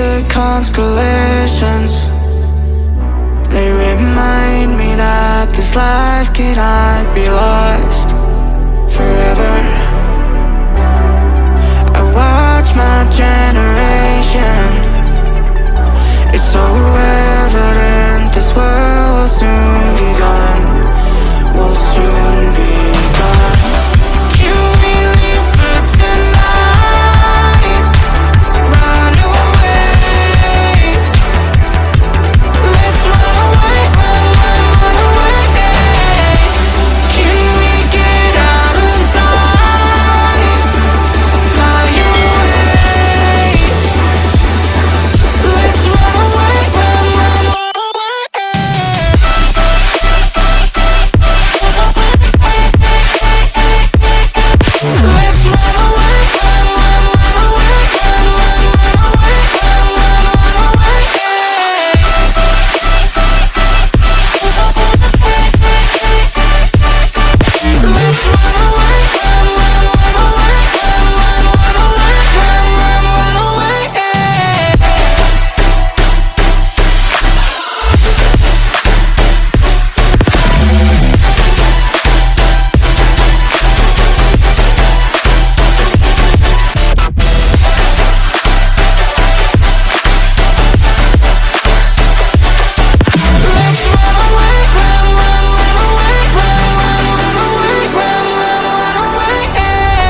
the constellations. They remind me that this life cannot be lost forever. I watch my generation. It's so evident this world will soon